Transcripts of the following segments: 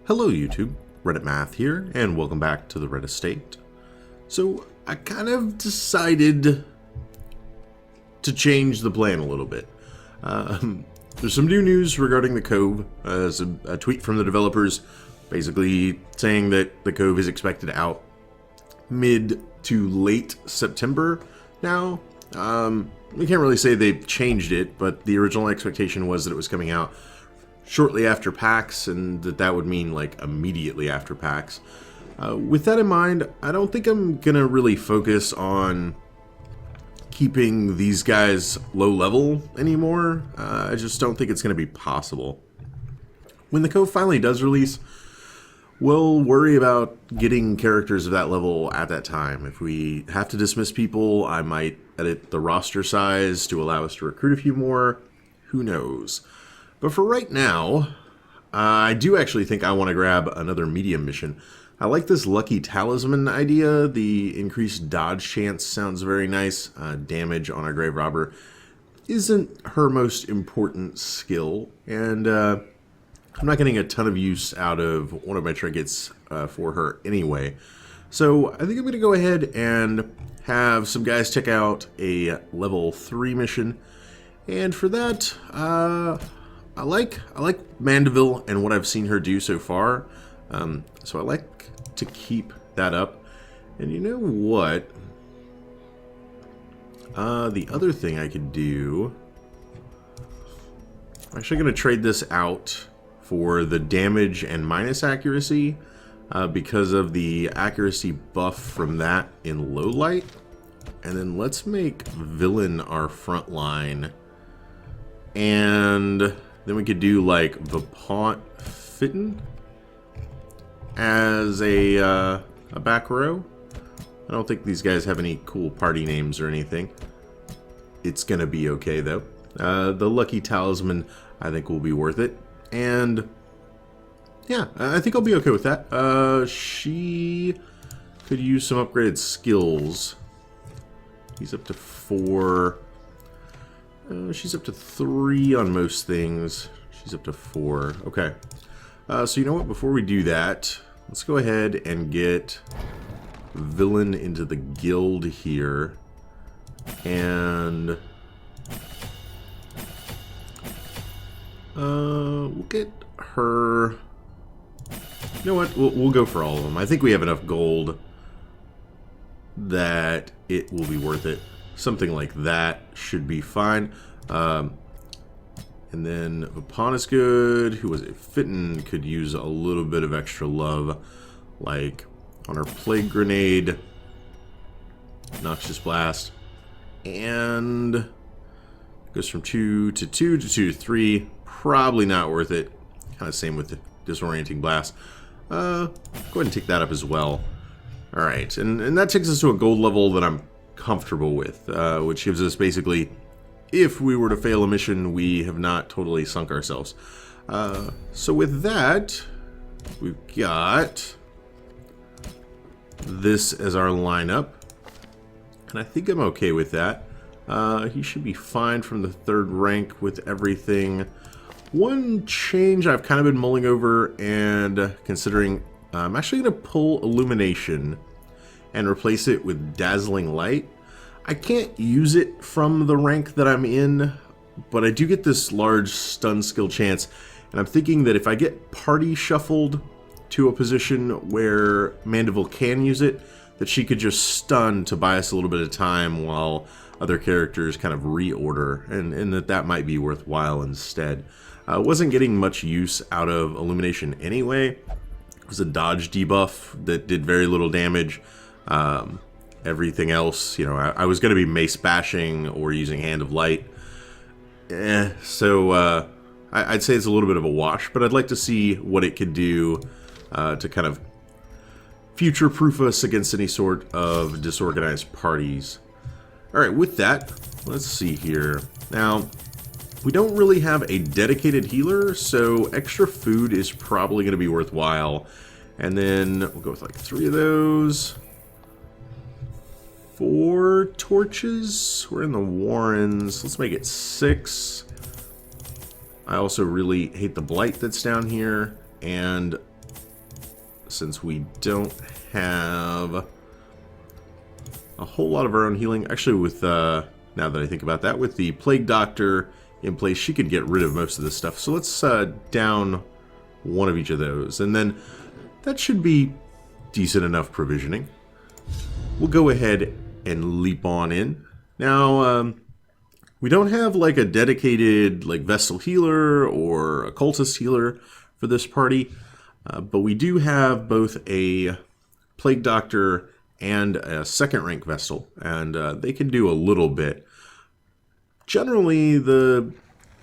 Hello YouTube, Reddit Math here, and welcome back to the Red Estate. So, I kind of decided to change the plan a little bit. There's some new news regarding the Cove. There's a tweet from the developers basically saying that the Cove is expected out mid to late September now. We can't really say they've changed it, but the original expectation was that it was coming out shortly after PAX, and that would mean like immediately after PAX. With that in mind, I don't think I'm gonna really focus on keeping these guys low level anymore. I just don't think it's gonna be possible. When the Cove finally does release, we'll worry about getting characters of that level at that time. If we have to dismiss people, I might edit the roster size to allow us to recruit a few more. Who knows? But for right now, I do actually think I want to grab another medium mission. I like this lucky talisman idea. The increased dodge chance sounds very nice. Damage on a grave robber isn't her most important skill, and I'm not getting a ton of use out of one of my trinkets for her anyway. So I think I'm going to go ahead and have some guys check out a level 3 mission. And for that, I like Mandeville and what I've seen her do so far. So I like to keep that up. And you know what? The other thing I could do... I'm actually going to trade this out for the damage and minus accuracy because of the accuracy buff from that in low light. And then let's make Villon our front line. And then we could do like Vipont Fitton as a back row. I don't think these guys have any cool party names or anything. It's gonna be okay though. The lucky talisman I think will be worth it. And yeah, I think I'll be okay with that. She could use some upgraded skills. He's up to 4. She's up to 3 on most things. She's up to 4. Okay. So you know what? Before we do that, let's go ahead and get Villon into the guild here. And we'll get her... You know what? We'll go for all of them. I think we have enough gold that it will be worth it. Something like that should be fine. And then Vipont is good. Who was it? Fitton could use a little bit of extra love. Like on her plague grenade. Noxious blast. And goes from 2 to 2 to 2 to 3. Probably not worth it. Kind of same with the disorienting blast. Go ahead and take that up as well. Alright, and that takes us to a gold level that I'm comfortable with, which gives us basically, if we were to fail a mission, we have not totally sunk ourselves. So with that, we've got this as our lineup, and I think I'm okay with that. He should be fine from the 3rd rank with everything. One change I've kind of been mulling over and considering, I'm actually going to pull Illumination and replace it with Dazzling Light. I can't use it from the rank that I'm in, but I do get this large stun skill chance, and I'm thinking that if I get party shuffled to a position where Mandeville can use it, that she could just stun to buy us a little bit of time while other characters kind of reorder, and that might be worthwhile instead. Wasn't getting much use out of Illumination anyway. It was a dodge debuff that did very little damage. Everything else, you know, I was going to be mace bashing or using Hand of Light. So I'd say it's a little bit of a wash, but I'd like to see what it could do to kind of future-proof us against any sort of disorganized parties. Alright, with that, let's see here. Now, we don't really have a dedicated healer, so extra food is probably going to be worthwhile. And then we'll go with like 3 of those. 4 torches. We're in the Warrens. Let's make it 6. I also really hate the blight that's down here, and since we don't have a whole lot of our own healing. Actually, with now that I think about that, with the Plague Doctor in place, she could get rid of most of this stuff. So let's down one of each of those, and then that should be decent enough provisioning. We'll go ahead and leap on in. Now, we don't have like a dedicated like Vestal healer or a cultist healer for this party, but we do have both a Plague Doctor and a second rank Vestal, and they can do a little bit. Generally, the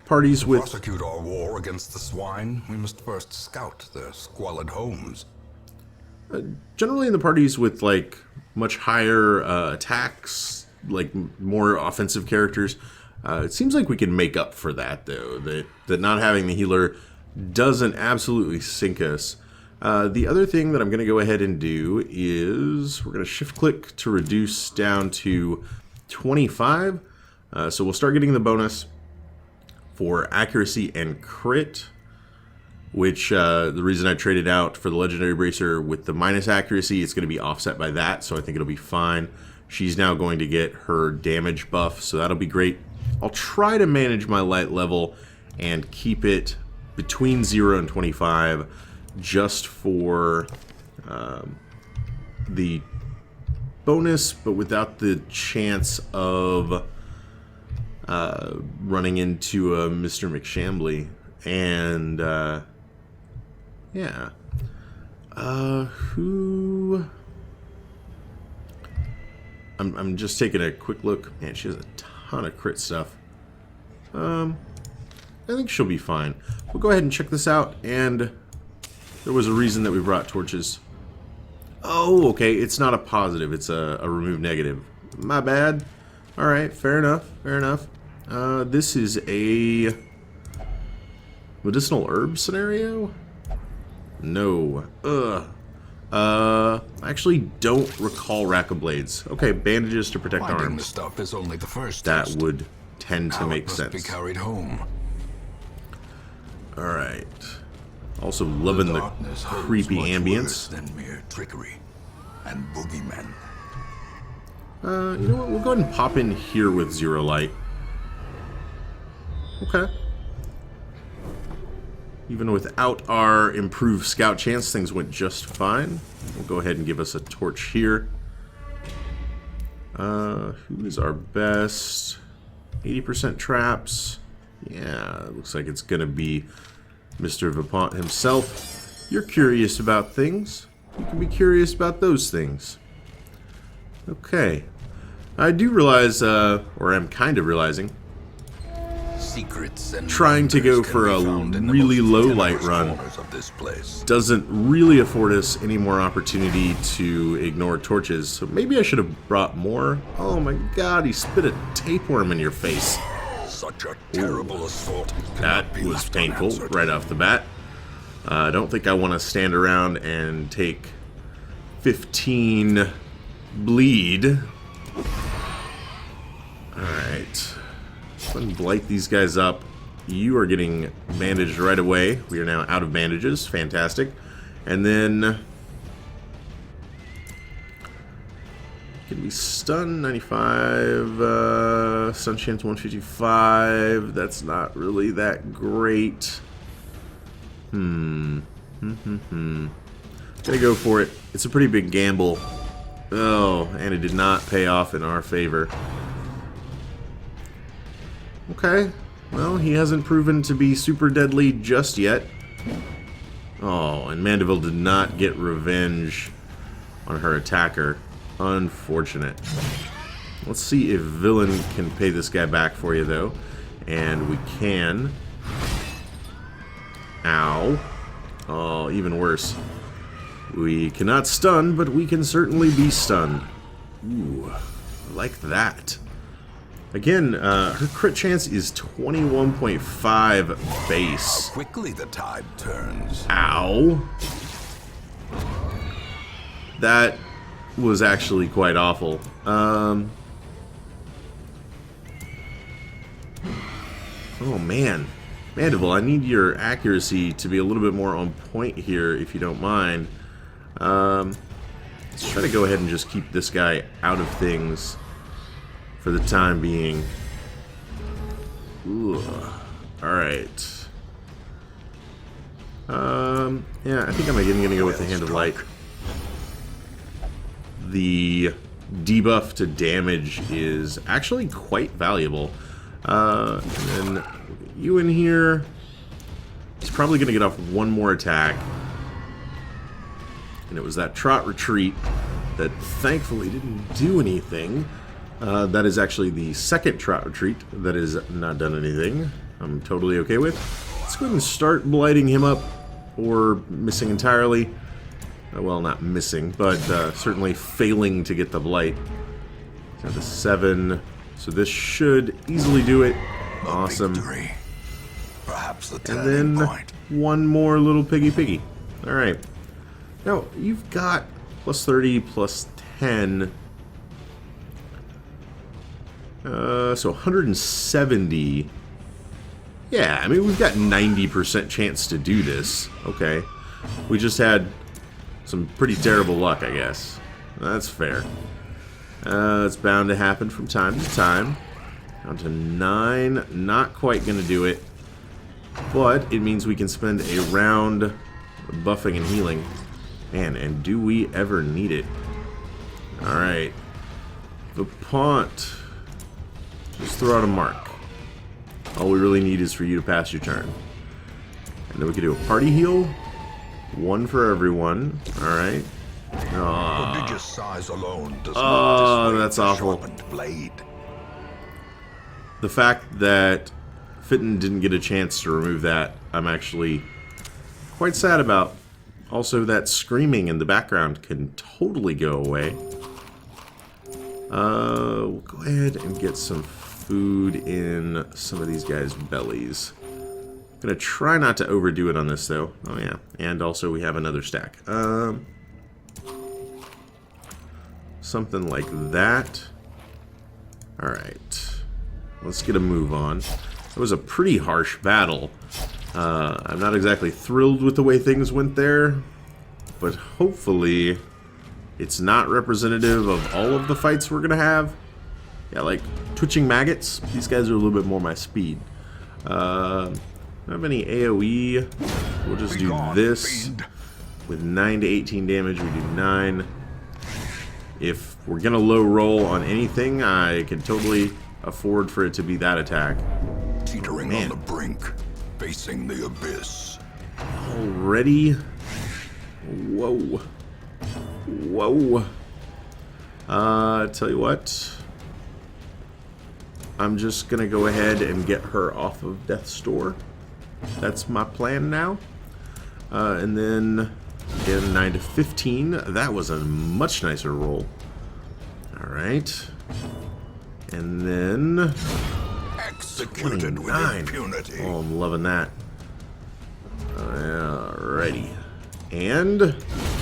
parties to with... prosecute our war against the swine, we must first scout their squalid homes. Generally in the parties with like much higher attacks, like more offensive characters, it seems like we can make up for that, though. That not having the healer doesn't absolutely sink us. The other thing that I'm going to go ahead and do is we're going to shift click to reduce down to 25. So we'll start getting the bonus for accuracy and crit, which the reason I traded out for the legendary bracer with the minus accuracy, it's going to be offset by that, so I think it'll be fine. She's now going to get her damage buff, so that'll be great. I'll try to manage my light level and keep it between 0 and 25 just for the bonus, but without the chance of running into a Mr. McShambly. And yeah, who? I'm just taking a quick look. Man, she has a ton of crit stuff. I think she'll be fine. We'll go ahead and check this out. And there was a reason that we brought torches. Oh, okay. It's not a positive. It's a remove negative. My bad. All right. Fair enough. Fair enough. This is a medicinal herb scenario? No. I actually don't recall rack of blades. Okay, bandages to protect Finding arms. the stuff is only the first That test. would tend to Now make it must sense. be carried home. All right. Also loving the darkness holds creepy much ambience. worse than mere trickery and boogeymen. You know what? We'll go ahead and pop in here with 0 light. Okay. Even without our improved scout chance, things went just fine. We'll go ahead and give us a torch here. Who is our best? 80% traps. Yeah, it looks like it's going to be Mr. Vipont himself. You're curious about things. You can be curious about those things. Okay. I do realize, or I'm kind of realizing, Secrets and trying to go wonders for can a be found in the really most low generous light run corners of this place. doesn't really afford us any more opportunity to ignore torches. So maybe I should have brought more. Oh my god, he spit a tapeworm in your face. Such a terrible assault. That cannot be was left painful unanswered. right off the bat. I don't think I want to stand around and take 15 bleed. Alright. Go ahead and blight these guys up. You are getting bandaged right away. We are now out of bandages. Fantastic. And then... can we stun? 95. Stun chance 155. That's not really that great. Gonna go for it. It's a pretty big gamble. Oh, and it did not pay off in our favor. Okay. Well, he hasn't proven to be super deadly just yet. Oh, and Mandeville did not get revenge on her attacker. Unfortunate. Let's see if Villon can pay this guy back for you, though. And we can. Ow. Oh, even worse. We cannot stun, but we can certainly be stunned. Ooh, I like that. Again, her crit chance is 21.5 base. How quickly the tide turns. Ow. That was actually quite awful. Oh man. Mandeville, I need your accuracy to be a little bit more on point here, if you don't mind. Let's try to go ahead and just keep this guy out of things for the time being. Ooh. Alright. Yeah, I think I'm again going to go with the Hand of Light. The debuff to damage is actually quite valuable. And then you in here. He's probably going to get off one more attack. And it was that trot retreat that thankfully didn't do anything. That is actually the second trot retreat that has not done anything. I'm totally okay with. Let's go ahead and start blighting him up, or missing entirely. Well, not missing, but certainly failing to get the blight. Down to 7, so this should easily do it. Awesome. Victory. Perhaps the And turning then point. one more little piggy. All right. Now you've got plus 30, plus 10. So 170. Yeah, I mean, we've got 90% chance to do this. Okay. We just had some pretty terrible luck, I guess. That's fair. It's bound to happen from time to time. Down to 9. Not quite going to do it. But it means we can spend a round buffing and healing. Man, and do we ever need it. Alright. Vipont. Just throw out a mark. All we really need is for you to pass your turn. And then we can do a party heal. 1 for everyone. Alright. Prodigious size alone does not dissuade that's the awful. sharpened blade. The fact that Vipont didn't get a chance to remove that, I'm actually quite sad about. Also, that screaming in the background can totally go away. We'll go ahead and get some food in some of these guys' bellies. I'm gonna try not to overdo it on this, though. Oh yeah, and also we have another stack. Something like that. Alright. Let's get a move on. It was a pretty harsh battle. I'm not exactly thrilled with the way things went there, but hopefully it's not representative of all of the fights we're gonna have. Yeah, like twitching maggots. These guys are a little bit more my speed. Don't have any AoE. We'll just do this. With 9 to 18 damage, we do 9. If we're gonna low roll on anything, I can totally afford for it to be that attack. Teetering on the brink, facing the abyss. Already? Whoa. Whoa. Tell you what. I'm just gonna go ahead and get her off of Death's Door. That's my plan now. And then again, 9 to 15. That was a much nicer roll. Alright. And then Executed with 29. impunity. Oh, I'm loving that. Alrighty. And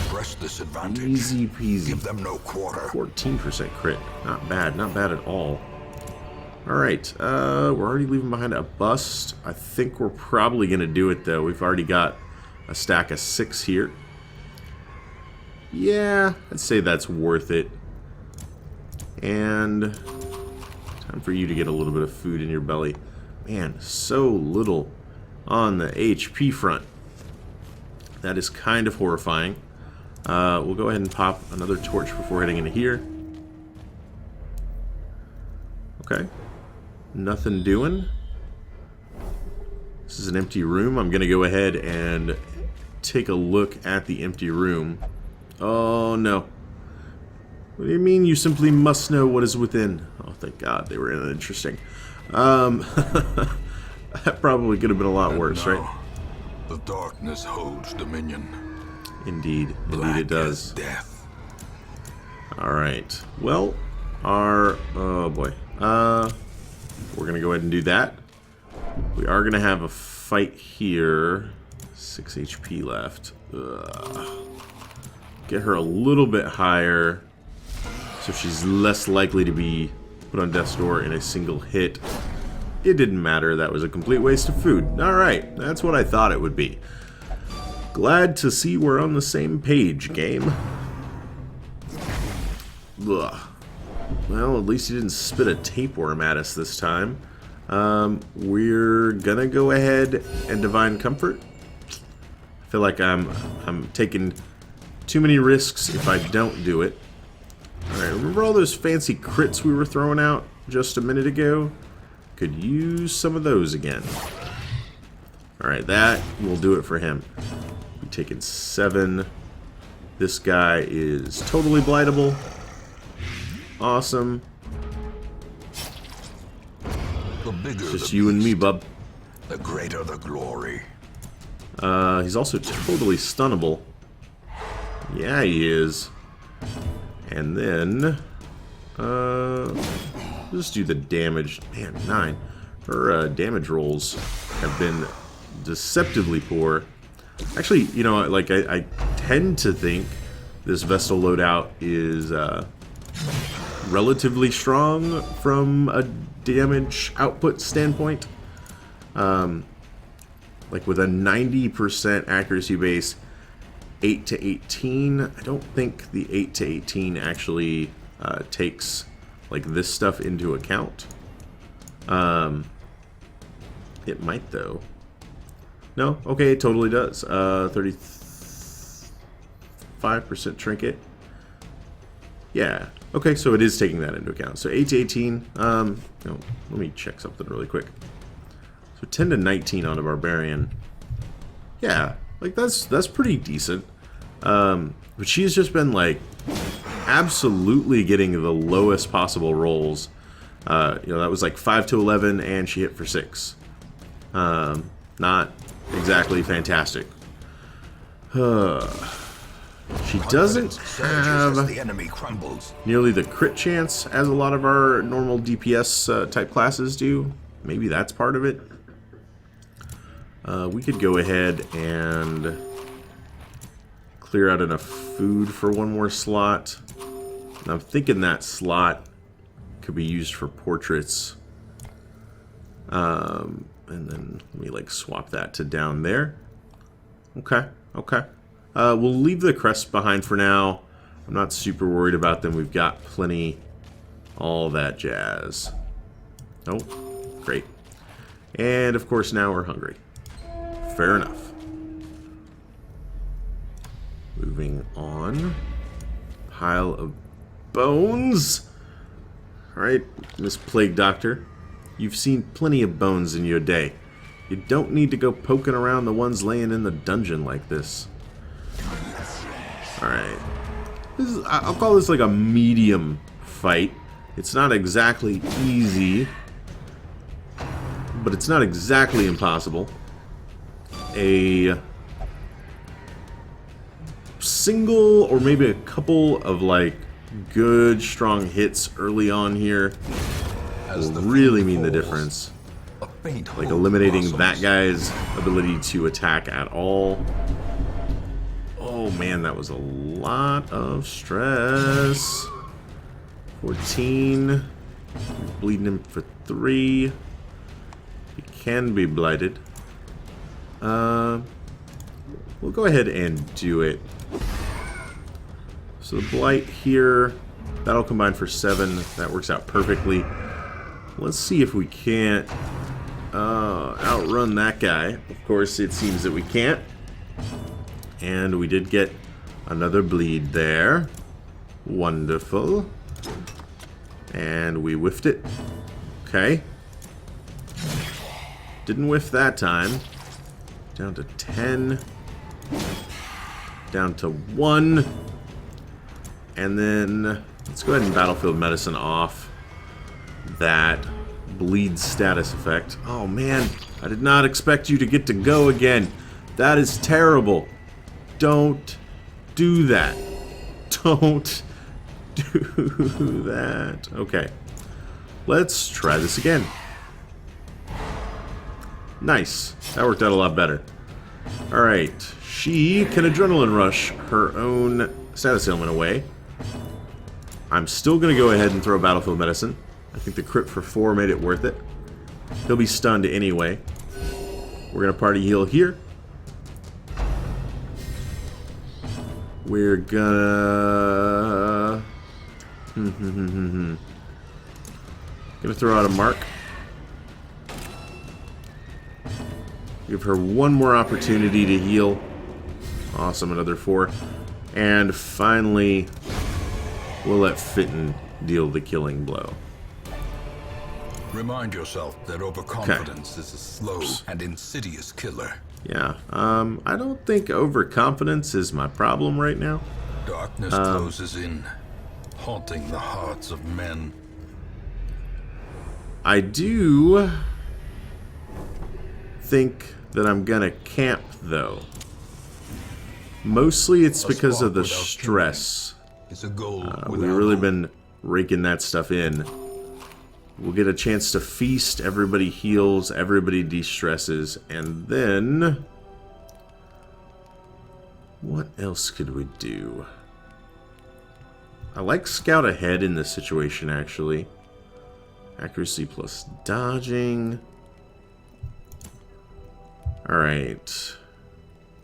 Press this advantage. easy peasy. Give them no quarter. 14% crit. Not bad at all. Alright, we're already leaving behind a bust. I think we're probably going to do it, though. We've already got a stack of 6 here. Yeah, I'd say that's worth it. And time for you to get a little bit of food in your belly. Man, so little on the HP front. That is kind of horrifying. We'll go ahead and pop another torch before heading into here. Okay. Nothing doing. This is an empty room. I'm going to go ahead and take a look at the empty room. Oh, no. What do you mean you simply must know what is within? Oh, thank God they were in it. Interesting. That probably could have been a lot worse, right? The darkness holds dominion. Indeed. Black Indeed it as does. death. Alright. Well, oh boy. We're going to go ahead and do that. We are going to have a fight here. 6 HP left. Ugh. Get her a little bit higher so she's less likely to be put on death's door in a single hit. It didn't matter. That was a complete waste of food. Alright, that's what I thought it would be. Glad to see we're on the same page, game. Ugh. Well, at least he didn't spit a tapeworm at us this time. We're gonna go ahead and Divine Comfort. I feel like I'm taking too many risks if I don't do it. Alright, remember all those fancy crits we were throwing out just a minute ago? Could use some of those again. Alright, that will do it for him. We've taken 7. This guy is totally blightable. Awesome. The bigger Just the you and me, beast, bub. the greater the glory. He's also totally stunnable. Yeah, he is. And then, just do the damage. Man, 9. Her damage rolls have been deceptively poor. Actually, you know, like I tend to think this Vestal loadout is relatively strong from a damage output standpoint. Like with a 90% accuracy base, 8 to 18. I don't think the 8 to 18 actually takes like this stuff into account. It might though. No, okay, it totally does. 35% trinket. Yeah. Okay, so it is taking that into account. So 8 to 18. No, let me check something really quick. So 10 to 19 on a barbarian. Yeah, like that's pretty decent. But she's just been like absolutely getting the lowest possible rolls. You know, that was like 5 to 11, and she hit for 6. Not exactly fantastic. She doesn't have the enemy crumbles. nearly the crit chance as a lot of our normal DPS type classes do. Maybe that's part of it. We could go ahead and clear out enough food for one more slot. And I'm thinking that slot could be used for portraits. And then let me like swap that to down there. Okay, okay. We'll leave the crests behind for now. I'm not super worried about them. We've got plenty, all that jazz. Oh, great. And of course now we're hungry. Fair enough. Moving on. Pile of bones. Alright, Miss Plague Doctor. You've seen plenty of bones in your day. You don't need to go poking around the ones laying in the dungeon like this. Alright. I'll call this like a medium fight. It's not exactly easy, but it's not exactly impossible. A single or maybe a couple of like good strong hits early on here will really mean the difference. Like eliminating that guy's ability to attack at all. Oh man, that was a lot of stress. 14. Bleeding him for 3. He can be blighted. We'll go ahead and do it. So the blight here, that'll combine for 7. That works out perfectly. Let's see if we can't outrun that guy. Of course, it seems that we can't. And we did get another bleed there. Wonderful. And we whiffed it. Okay. Didn't whiff that time. Down to 10. Down to 1. And then let's go ahead and Battlefield Medicine off that bleed status effect. Oh man, I did not expect you to get to go again. That is terrible. Don't do that. Don't do that. Okay. Let's try this again. Nice. That worked out a lot better. Alright. She can Adrenaline Rush her own status ailment away. I'm still going to go ahead and throw Battlefield Medicine. I think the crit for 4 made it worth it. He'll be stunned anyway. We're going to party heal here. We're gonna... Gonna throw out a mark. Give her one more opportunity to heal. Awesome, another 4. And finally, we'll let Vipont deal the killing blow. Remind yourself that overconfidence is a slow and insidious killer. Yeah, I don't think overconfidence is my problem right now. Darkness closes in, haunting the hearts of men. I do think that I'm gonna camp, though. Mostly it's because of the stress. It's a goal We've really been raking that stuff in. We'll get a chance to feast, everybody heals, everybody de-stresses, and then... what else could we do? I like Scout Ahead in this situation, actually. Accuracy plus dodging. Alright.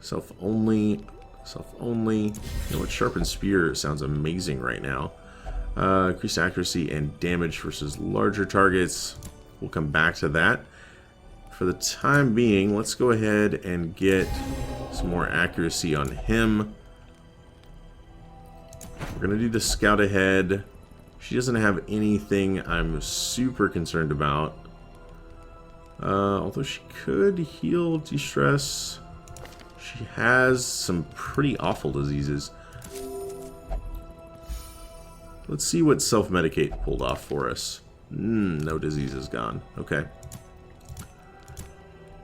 Self-only. Self-only. You know what? Sharpened Spear sounds amazing right now. Increased accuracy and damage versus larger targets. We'll come back to that. For the time being, let's go ahead and get some more accuracy on him. We're going to do the Scout Ahead. She doesn't have anything I'm super concerned about. Although she could heal de-stress. She has some pretty awful diseases. Let's see what self-medicate pulled off for us. No disease is gone. Okay.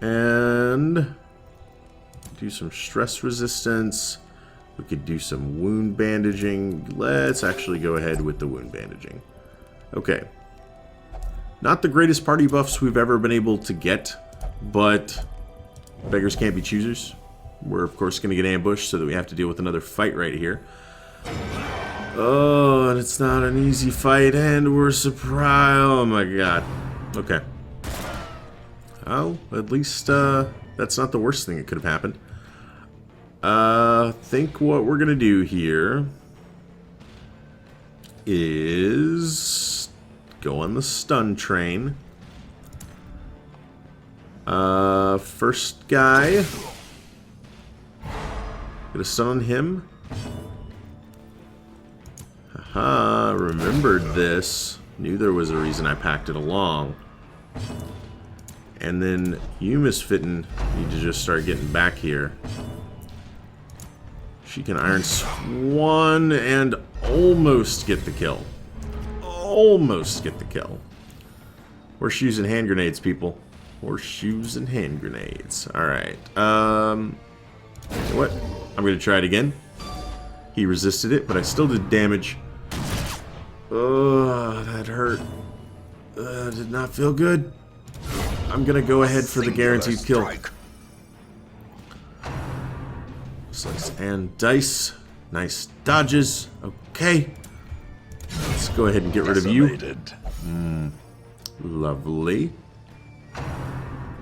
And do some stress resistance. We could do some wound bandaging. Let's actually go ahead with the wound bandaging. Okay. Not the greatest party buffs we've ever been able to get, but beggars can't be choosers. We're, of course, going to get ambushed so that we have to deal with another fight right here. Oh, and it's not an easy fight, and we're surprised. Oh my god. Okay. Oh, at least that's not the worst thing that could have happened. Think what we're gonna do here is go on the stun train. First guy. Get a stun on him. Haha, remembered this. Knew there was a reason I packed it along. And then you, Miss Vipont, need to just start getting back here. She can Iron Swan and almost get the kill. Almost get the kill. Horseshoes and hand grenades, people. Horseshoes and hand grenades. Alright. You know what? I'm going to try it again. He resisted it, but I still did damage. Oh, that hurt. Did not feel good. I'm gonna go ahead for the guaranteed kill. Slice and dice. Nice dodges. Okay. Let's go ahead and get rid of you. Lovely.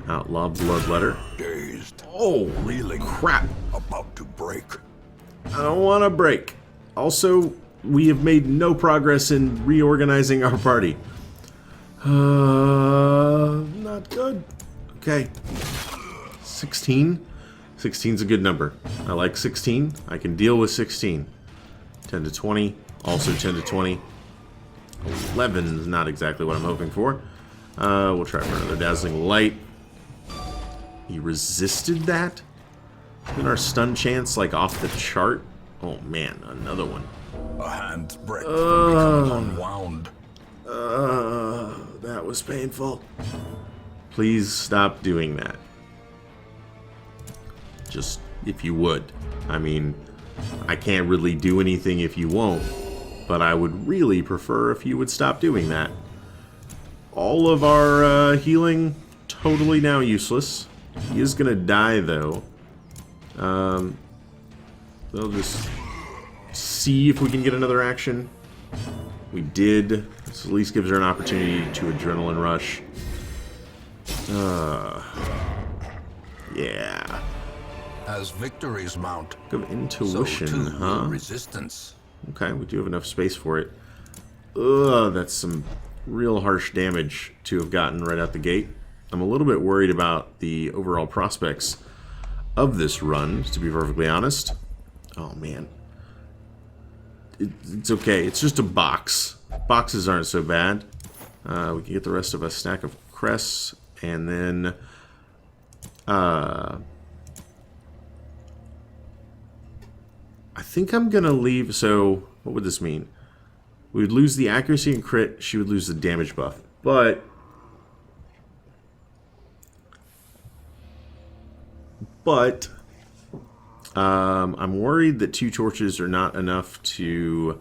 Outlaw Bloodletter. Dazed. Oh, reeling. Crap. About to break. I don't want to break. Also, we have made no progress in reorganizing our party. Not good. Okay. 16. 16's a good number. I like 16. I can deal with 16. 10 to 20. Also 10 to 20. 11 is not exactly what I'm hoping for. We'll try for another Dazzling Light. He resisted that? Isn't our stun chance like off the chart? Oh man, another one. A hand's breadth from becoming unwound. That was painful. Please stop doing that. Just, if you would. I mean, I can't really do anything if you won't, but I would really prefer if you would stop doing that. All of our healing, totally now useless. He is gonna die, though. They'll just see if we can get another action. We did. This at least gives her an opportunity to adrenaline rush. Yeah. As victories mount, Of so intuition, too huh? will resistance. Okay, we do have enough space for it. Ugh, that's some real harsh damage to have gotten right out the gate. I'm a little bit worried about the overall prospects of this run, to be perfectly honest. Oh, man. It's okay. It's just a box. Boxes aren't so bad. We can get the rest of a stack of crests, and then... I think I'm gonna leave. So, what would this mean? We would lose the accuracy and crit. She would lose the damage buff. But I'm worried that 2 torches are not enough to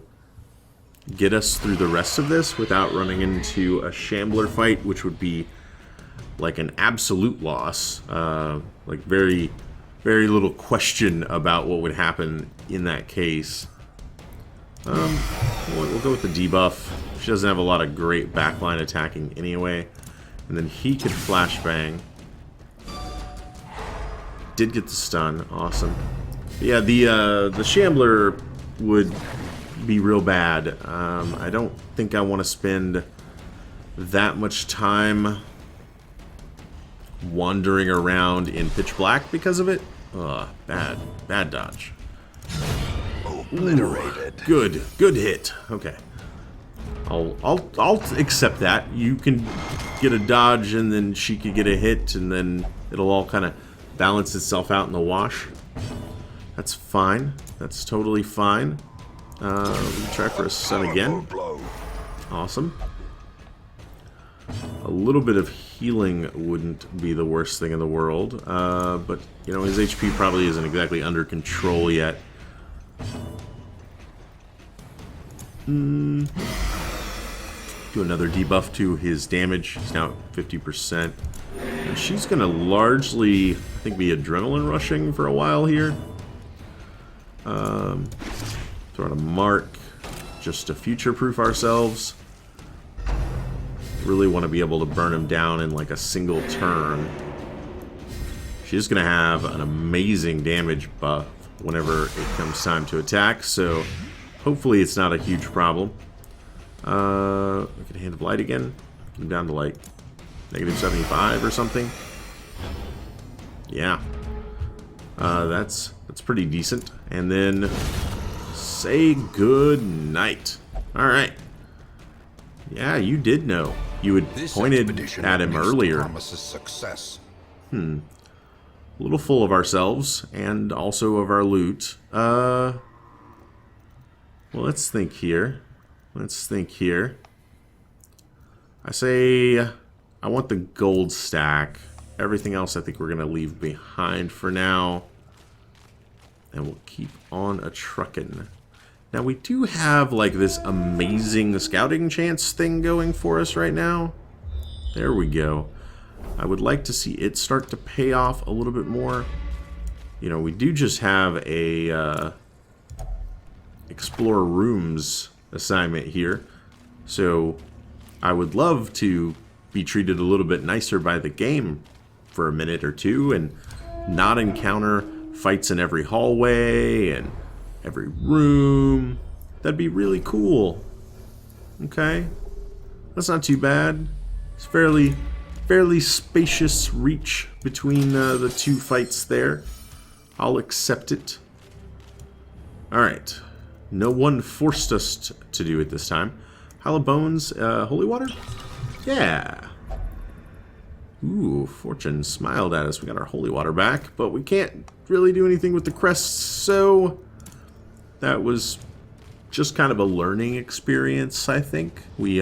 get us through the rest of this without running into a shambler fight, which would be like an absolute loss. Like very, very little question about what would happen in that case. We'll go with the debuff. She doesn't have a lot of great backline attacking anyway. And then he could flashbang. Did get the stun. Awesome. But yeah, the Shambler would be real bad. I don't think I want to spend that much time wandering around in pitch black because of it. Ugh, bad dodge. Obliterated. Good hit. Okay. I'll accept that. You can get a dodge and then she could get a hit and then it'll all kind of balance itself out in the wash. That's fine. That's totally fine. Try for a stun again. Awesome. A little bit of healing wouldn't be the worst thing in the world. But, you know, his HP probably isn't exactly under control yet. Do another debuff to his damage. He's now at 50%. And she's going to largely, I think, be adrenaline rushing for a while here. Throw out a mark just to future-proof ourselves. Really want to be able to burn him down in like a single turn. She's going to have an amazing damage buff whenever it comes time to attack, so hopefully it's not a huge problem. We can Hand of Light again. Get him down to like negative 75 or something. Yeah. That's pretty decent. And then say good night. Alright. Yeah, you did know. You had pointed at him earlier. Promises success. A little full of ourselves and also of our loot. Well, let's think here. I say I want the gold stack. Everything else I think we're going to leave behind for now. And we'll keep on a-truckin'. Now, we do have, like, this amazing scouting chance thing going for us right now. There we go. I would like to see it start to pay off a little bit more. You know, we do just have a explore rooms assignment here. So, I would love to be treated a little bit nicer by the game for a minute or two and not encounter fights in every hallway and every room. That'd be really cool. Okay, that's not too bad. It's fairly spacious reach between the 2 fights there. I'll accept it. Alright, no one forced us to do it this time. Pile of Bones, Holy Water? Yeah. Ooh, Fortune smiled at us. We got our Holy Water back, but we can't really do anything with the crests, so that was just kind of a learning experience, I think. We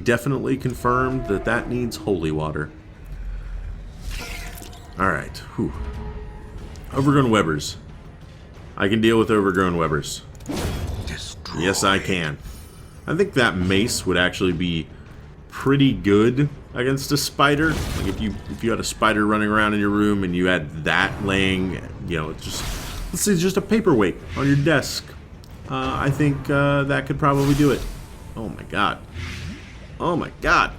definitely confirmed that that needs Holy Water. Alright, whew. Overgrown Webbers. I can deal with Overgrown Webbers. Destroy. Yes, I can. I think that mace would actually be pretty good against a spider. Like if you had a spider running around in your room and you had that laying, you know, just let's say just a paperweight on your desk. I think that could probably do it. Oh my god. Oh my god.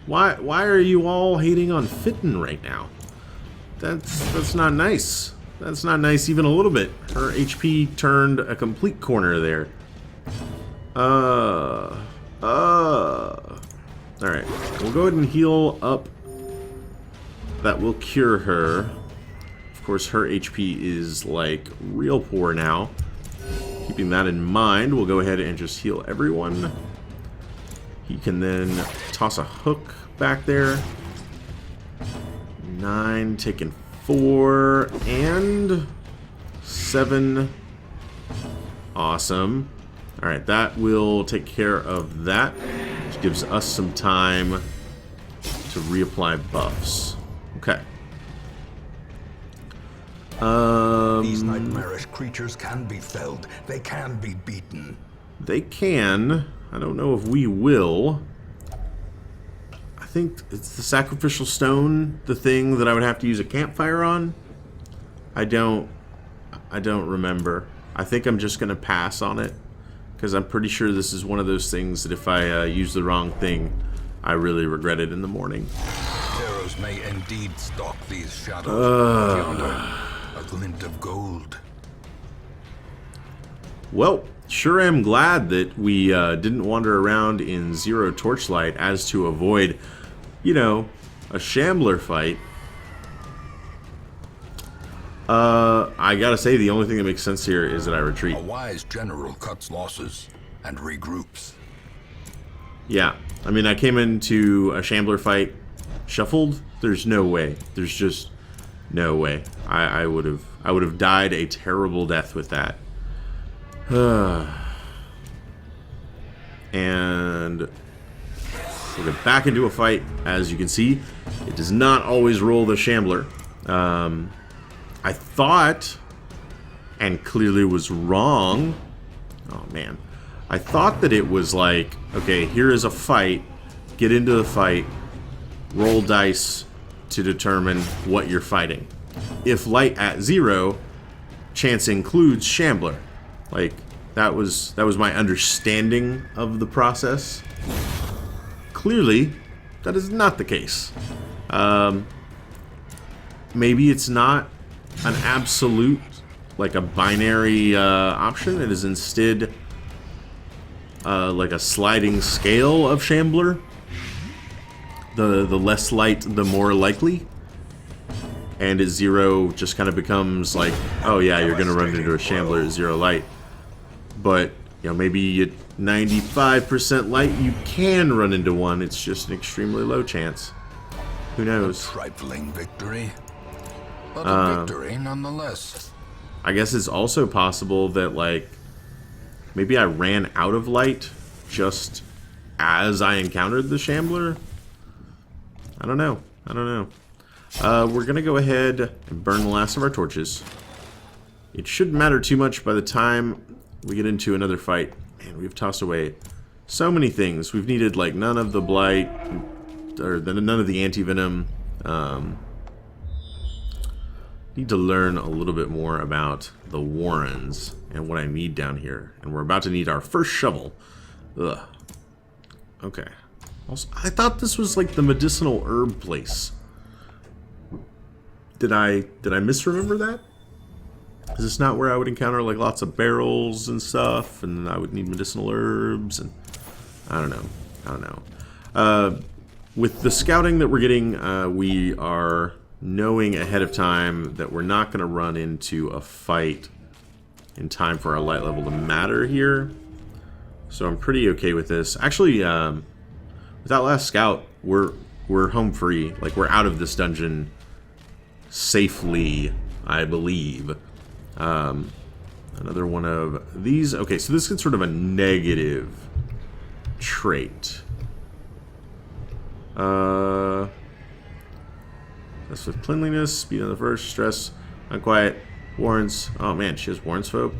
Why are you all hating on Fitton right now? That's not nice. That's not nice even a little bit. Her HP turned a complete corner there. Alright. We'll go ahead and heal up. That will cure her. Of course, her HP is, like, real poor now. Keeping that in mind, we'll go ahead and just heal everyone. He can then toss a hook back there. 9, taking 4, and 7. Awesome. Alright, that will take care of that, which gives us some time to reapply buffs. Okay. These nightmarish creatures can be felled. They can be beaten. They can. I don't know if we will. I think it's the sacrificial stone, the thing that I would have to use a campfire on. I don't remember. I think I'm just going to pass on it, because I'm pretty sure this is one of those things that if I use the wrong thing, I really regret it in the morning. Terrors may indeed stalk these shadows. Yonder, a glint of gold. Well, sure am glad that we didn't wander around in zero torchlight as to avoid, you know, a shambler fight. I gotta say, the only thing that makes sense here is that I retreat. A wise general cuts losses and regroups. Yeah, I mean, I came into a shambler fight shuffled. There's no way. There's just no way. I would have died a terrible death with that. And we'll get back into a fight. As you can see, it does not always roll the shambler. I thought, and clearly was wrong. Oh man. I thought that it was like, okay, here is a fight. Get into the fight. Roll dice to determine what you're fighting. If light at 0, chance includes shambler. Like, that was my understanding of the process. Clearly, that is not the case. Maybe it's not an absolute, like a binary option. It is instead like a sliding scale of shambler. The less light, the more likely. And at 0 just kind of becomes like, oh yeah, you're going to run into a shambler at 0 light. But, you know, maybe at 95% light, you can run into one. It's just an extremely low chance. Who knows? A trifling victory, but a victory nonetheless. I guess it's also possible that, like, maybe I ran out of light just as I encountered the shambler. I don't know. We're going to go ahead and burn the last of our torches. It shouldn't matter too much by the time we get into another fight. Man, we've tossed away so many things. We've needed, like, none of the blight, or none of the anti-venom. Need to learn a little bit more about the warrens and what I need down here. And we're about to need our first shovel. Ugh. Okay. Also, I thought this was like the medicinal herb place. Did I misremember that? Is this not where I would encounter like lots of barrels and stuff, and I would need medicinal herbs? And I don't know. With the scouting that we're getting, we are knowing ahead of time that we're not going to run into a fight in time for our light level to matter here. So I'm pretty okay with this. Actually, with that last scout, we're home free. Like, we're out of this dungeon safely, I believe. Another one of these. Okay, so this is sort of a negative trait. That's with cleanliness, speed on the first, stress, unquiet, warrants. Oh man, she has warrants folk.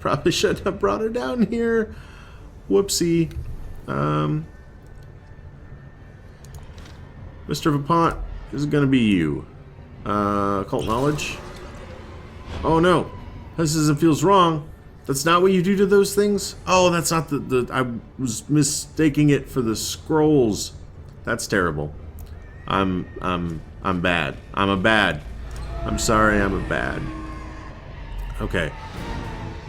Probably shouldn't have brought her down here. Whoopsie. Mr. Vipont, this is gonna be you. Occult knowledge. Oh no, this feels wrong. That's not what you do to those things? Oh, that's not the I was mistaking it for the scrolls. That's terrible. I'm bad. I'm sorry, I'm a bad. Okay.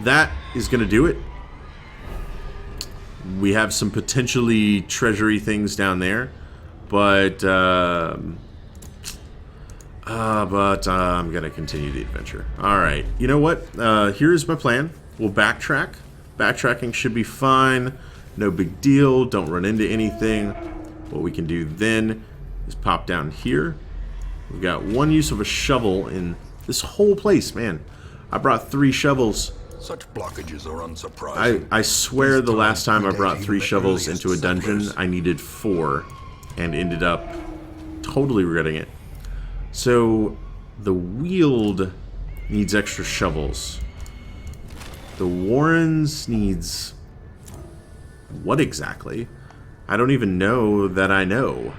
That is going to do it. We have some potentially treasury things down there. But I'm going to continue the adventure. Alright. You know what? Here's my plan. We'll backtrack. Backtracking should be fine. No big deal. Don't run into anything. What we can do then is pop down here. We've got one use of a shovel in this whole place, man. I brought 3 shovels. Such blockages are unsurprising. I swear the last time I brought 3 shovels into a dungeon, I needed 4 and ended up totally regretting it. So the Weald needs extra shovels. The Warrens needs what exactly? I don't even know that I know.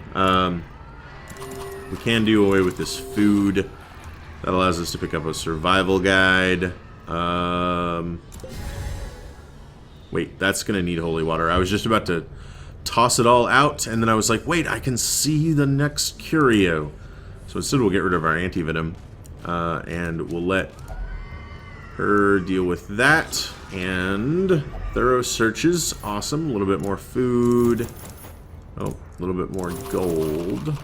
We can do away with this food. That allows us to pick up a survival guide. Wait, that's gonna need holy water. I was just about to toss it all out, and then I was like, wait, I can see the next curio. So instead we'll get rid of our anti-venom, and we'll let her deal with that. And thorough searches, awesome. A little bit more food. Oh, a little bit more gold.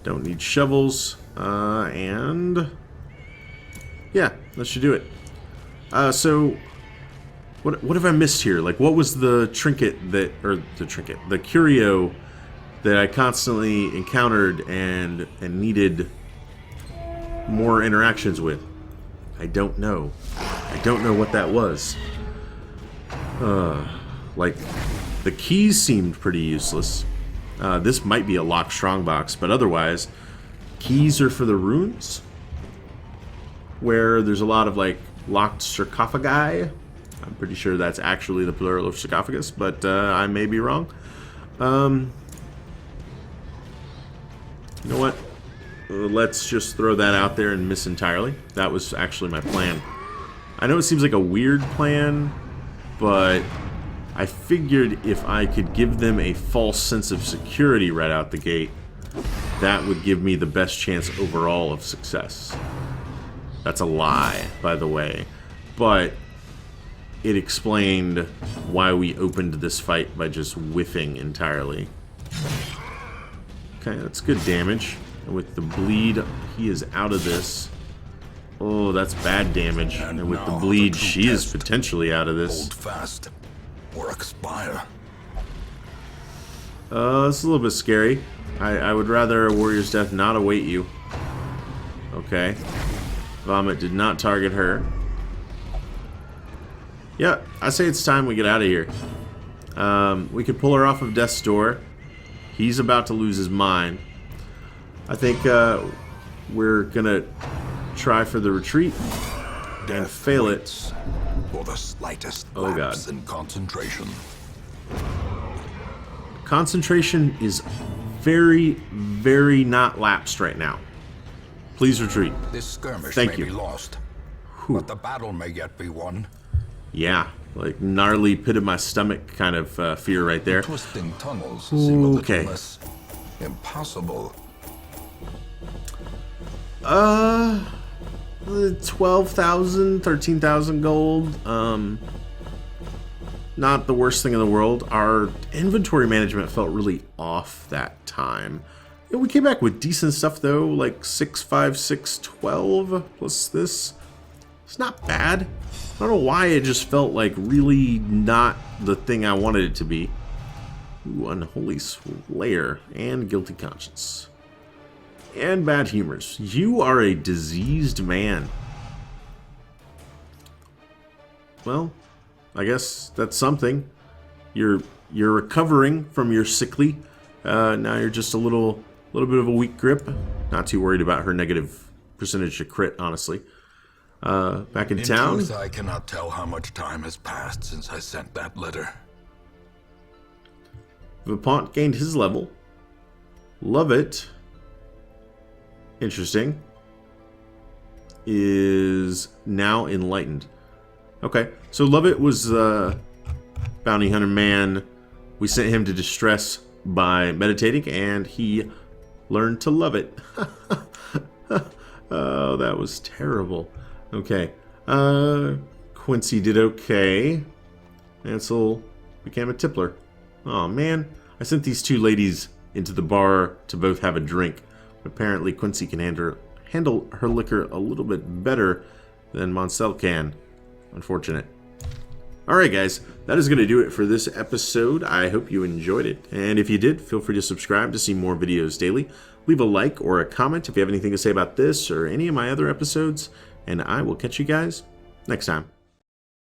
Don't need shovels. And yeah, that should do it. So what have I missed here? Like, what was the trinket that, or the curio that I constantly encountered and needed more interactions with? I don't know. I don't know what that was. Like, the keys seemed pretty useless. This might be a locked strongbox, but otherwise, keys are for the runes, where there's a lot of, like, locked sarcophagi. I'm pretty sure that's actually the plural of sarcophagus, but I may be wrong. You know what? Let's just throw that out there and miss entirely. That was actually my plan. I know it seems like a weird plan, but I figured if I could give them a false sense of security right out the gate, that would give me the best chance overall of success. That's a lie, by the way. But it explained why we opened this fight by just whiffing entirely. Okay, that's good damage. And with the bleed, he is out of this. Oh, that's bad damage. And with the bleed, she is potentially out of this. Hold fast or expire. It's a little bit scary. I would rather a warrior's death not await you. Okay. Vomit did not target her. Yeah, I say it's time we get out of here. We could pull her off of death's door. He's about to lose his mind. I think we're gonna try for the retreat and fail it. For the slightest Oh god. lapse in concentration. Concentration is very, very not lapsed right now. Please retreat. This skirmish Thank may you. be lost, but the battle may yet be won. Yeah, like gnarly pit of my stomach kind of fear right there. Twisting tunnels seem a Okay. little less impossible. 12,000, 13,000 gold. Not the worst thing in the world. Our inventory management felt really off that time. Yeah, we came back with decent stuff though, like 6, 5, 6, 12 plus this. It's not bad. I don't know why it just felt like really not the thing I wanted it to be. Ooh, unholy slayer and guilty conscience. And bad humors. You are a diseased man. Well, I guess that's something. You're recovering from your sickly. Now you're just a little bit of a weak grip. Not too worried about her negative percentage to crit, honestly. Back in town. Truth, I cannot tell how much time has passed since I sent that letter. Vipont gained his level. Love it. Interesting. Is now enlightened. Okay, so Lovett was bounty hunter man. We sent him to distress by meditating, and he learned to love it. Oh, that was terrible. Okay, Quincy did okay. Ansel became a tippler. Oh man, I sent these two ladies into the bar to both have a drink. Apparently Quincy can handle her liquor a little bit better than Moncel can. Unfortunate. Alright guys, that is going to do it for this episode. I hope you enjoyed it. And if you did, feel free to subscribe to see more videos daily. Leave a like or a comment if you have anything to say about this or any of my other episodes. And I will catch you guys next time.